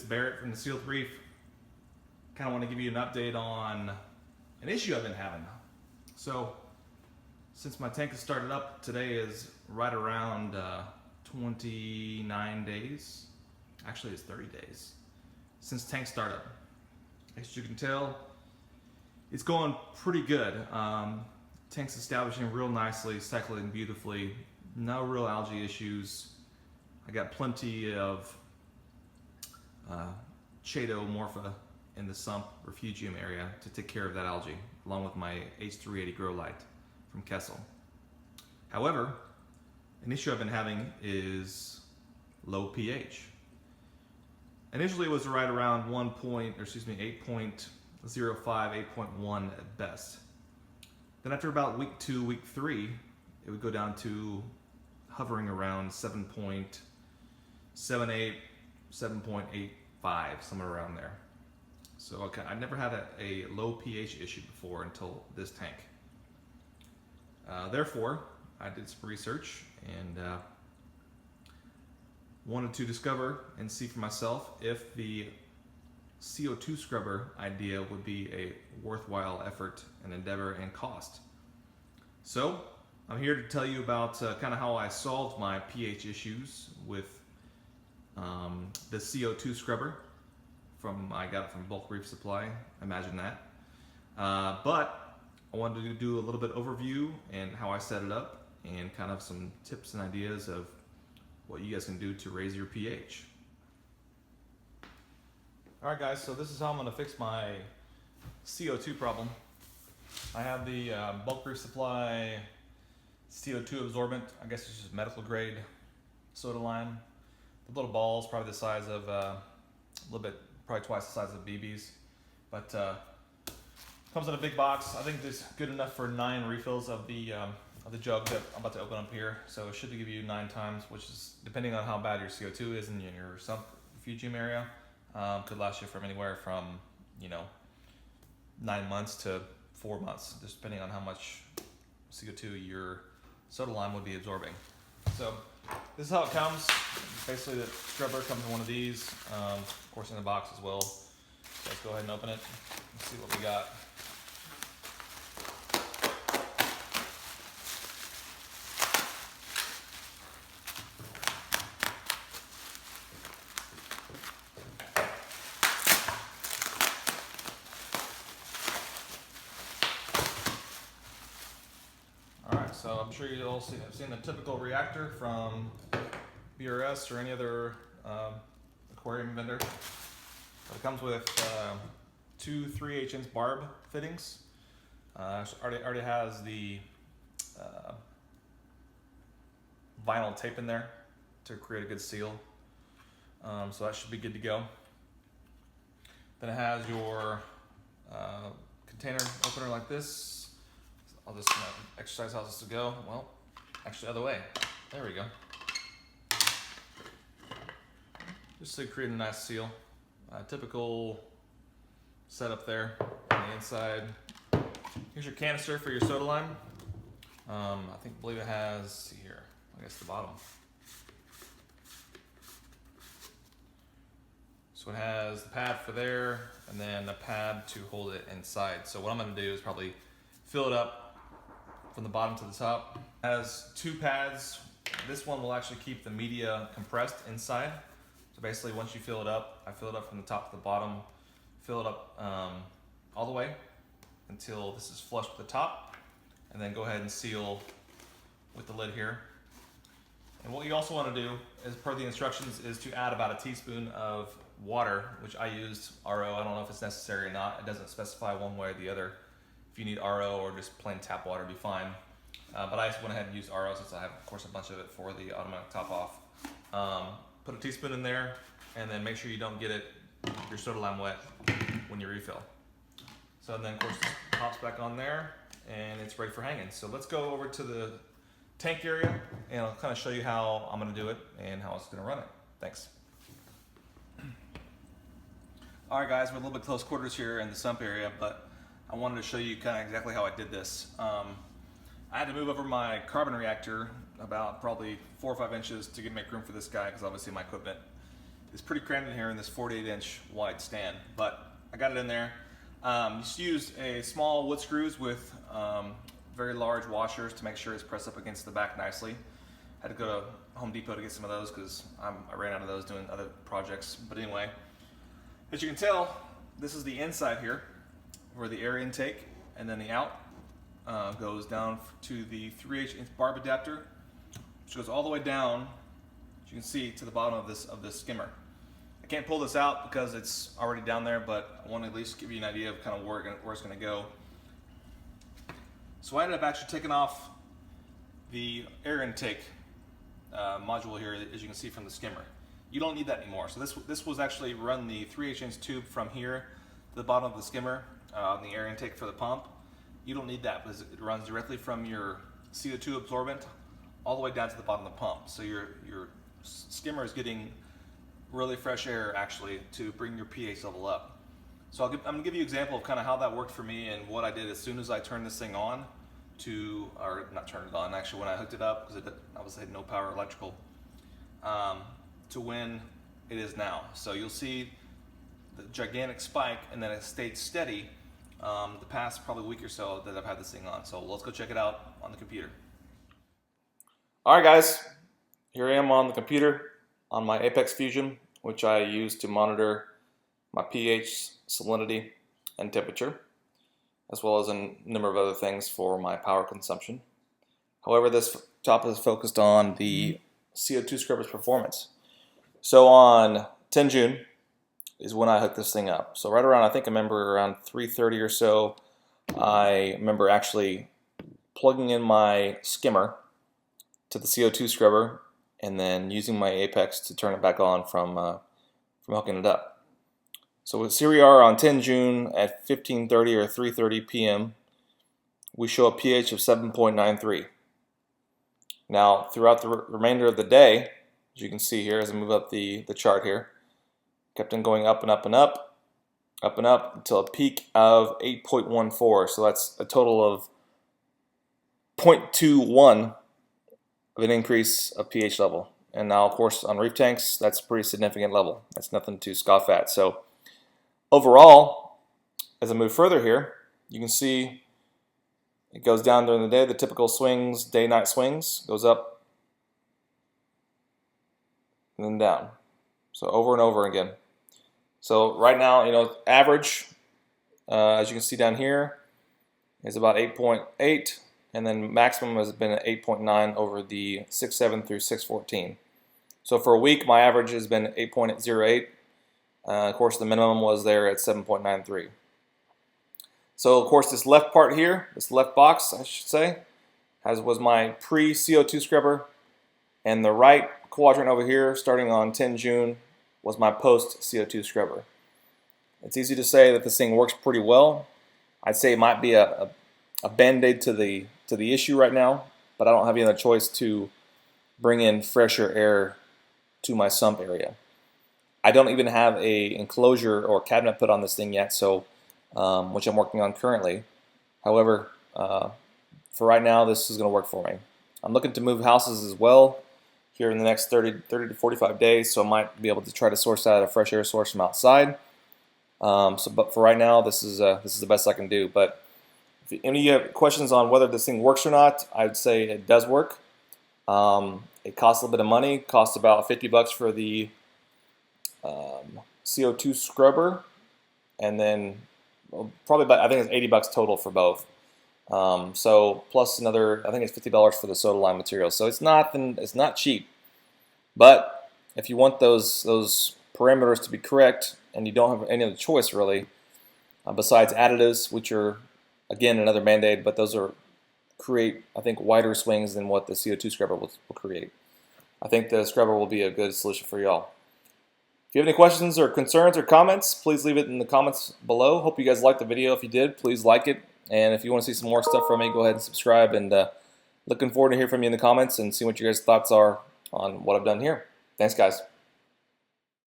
Barrett from the Sealed Reef. Kind of want to give you an update on an issue I've been having. So, since my tank has started up, today is right around 29 days. Actually, it's 30 days since tank startup. As you can tell, it's going pretty good. Tank's establishing real nicely, cycling beautifully. No real algae issues. I got plenty of Chaetomorpha in the sump refugium area to take care of that algae, along with my H380 grow light from Kessel. However, an issue I've been having is low pH. Initially it was right around 8.05, 8.1 at best. Then after about week 2, week 3, it would go down to hovering around 7.78, 7.85, somewhere around there. So okay, I've never had a low pH issue before until this tank. Therefore, I did some research and wanted to discover and see for myself if the CO2 scrubber idea would be a worthwhile effort and endeavor and cost. So I'm here to tell you about kind of how I solved my pH issues with the CO2 scrubber. I got it from Bulk Reef Supply, imagine that. But I wanted to do a little bit overview and how I set it up and kind of some tips and ideas of what you guys can do to raise your pH. Alright guys, so this is how I'm going to fix my CO2 problem. I have the Bulk Reef Supply CO2 absorbent, I guess it's just medical grade soda lime. The little balls, probably the size of, a little bit, probably twice the size of BBs. But comes in a big box. I think it's good enough for 9 refills of the jug that I'm about to open up here. So it should give you 9 times, which is depending on how bad your CO2 is in your sump refugium area. Could last you from anywhere from 9 months to 4 months, just depending on how much CO2 your soda lime would be absorbing. So this is how it comes. Basically, the scrubber comes in one of these, of course in the box as well. So let's go ahead and open it and see what we got. So I'm sure you've all seen the typical reactor from BRS or any other aquarium vendor. It comes with 2 3/8" barb fittings. Already has the vinyl tape in there to create a good seal. So that should be good to go. Then it has your container opener like this. I'll just exercise how this to go. Well, actually other way. There we go. Just to create a nice seal. Typical setup there on the inside. Here's your canister for your soda lime. I believe it has, see here, I guess the bottom. So it has the pad for there and then a pad to hold it inside. So what I'm going to do is probably fill it up from the bottom to the top. It has 2 pads. This one will actually keep the media compressed inside. So basically once you fill it up, I fill it up from the top to the bottom, fill it up all the way until this is flush with the top, and then go ahead and seal with the lid here. And what you also want to do, as per the instructions, is to add about a teaspoon of water, which I used RO. I don't know if it's necessary or not. It doesn't specify one way or the other. If you need RO or just plain tap water, be fine. But I just went ahead and used RO since I have, of course, a bunch of it for the automatic top off. Put a teaspoon in there, and then make sure you don't get your soda lime wet when you refill. So then, of course, it pops back on there, and it's ready for hanging. So let's go over to the tank area, and I'll kind of show you how I'm going to do it and how it's going to run it. Thanks. All right, guys, we're a little bit close quarters here in the sump area, but I wanted to show you kind of exactly how I did this. I had to move over my carbon reactor about probably 4 or 5 inches to make room for this guy, because obviously my equipment is pretty crammed in here in this 48-inch wide stand, but I got it in there. Just used a small wood screws with very large washers to make sure it's pressed up against the back nicely. Had to go to Home Depot to get some of those because I ran out of those doing other projects. But anyway, as you can tell, this is the inside here where the air intake, and then the out goes down to the 3/8 inch barb adapter, which goes all the way down, as you can see, to the bottom of this skimmer. I can't pull this out because it's already down there, but I want to at least give you an idea of kind of where it's going to go. So I ended up actually taking off the air intake module here, as you can see from the skimmer. You don't need that anymore. So this was actually run the 3/8 inch tube from here to the bottom of the skimmer, the air intake for the pump. You don't need that because it runs directly from your CO2 absorbent all the way down to the bottom of the pump. So your skimmer is getting really fresh air actually to bring your pH level up. So I'm going to give you an example of kind of how that worked for me and what I did as soon as I turned this thing on or not turned it on, actually when I hooked it up, because it obviously had no power electrical, to when it is now. So you'll see the gigantic spike, and then it stayed steady the past probably week or so that I've had this thing on. So let's go check it out on the computer. All right, guys, here I am on the computer on my Apex Fusion, which I use to monitor my pH, salinity, and temperature, as well as a number of other things for my power consumption. However, this topic is focused on the CO2 Scrubber's performance. So on 10 June is when I hooked this thing up. So right around, I remember around 3:30 or so, I remember actually plugging in my skimmer to the CO2 Scrubber and then using my Apex to turn it back on from hooking it up. So here we are on 10 June at 15:30 or 3:30 p.m. We show a pH of 7.93. Now, throughout the remainder of the day, as you can see here, as I move up the chart here, kept on going up and up and up, up and up until a peak of 8.14. So that's a total of 0.21 of an increase of pH level. And now, of course, on reef tanks, that's a pretty significant level. That's nothing to scoff at. So overall, as I move further here, you can see it goes down during the day. The typical swings, day-night swings, goes up and then down. So over and over again. So right now, average, as you can see down here, is about 8.8, and then maximum has been at 8.9 over the 6/7 through 6/14. So for a week, my average has been 8.08. Of course, the minimum was there at 7.93. So, of course, this left part here, this left box, I should say, was my pre-CO2 scrubber, and the right quadrant over here, starting on 10 June, was my post-CO2 scrubber. It's easy to say that this thing works pretty well. I'd say it might be a band-aid to the issue right now, but I don't have any other choice to bring in fresher air to my sump area. I don't even have a enclosure or cabinet put on this thing yet, so which I'm working on currently. However, for right now, this is going to work for me. I'm looking to move houses as well here in the next 30 to 45 days, so I might be able to try to source out a fresh air source from outside. But for right now, this is the best I can do. But if any of you have questions on whether this thing works or not, I'd say it does work. It costs a little bit of money. It costs about $50 for the CO2 scrubber, and then probably about, I think it's $80 total for both. So plus another, I think it's $50 for the soda lime material. So it's not cheap. But if you want those parameters to be correct, and you don't have any other choice really, besides additives, which are again another band-aid, but those create, I think, wider swings than what the CO2 scrubber will create. I think the scrubber will be a good solution for y'all. If you have any questions or concerns or comments, please leave it in the comments below. Hope you guys liked the video. If you did, please like it. And if you want to see some more stuff from me, go ahead and subscribe. And looking forward to hear from you in the comments and see what your guys' thoughts are on what I've done here. Thanks, guys.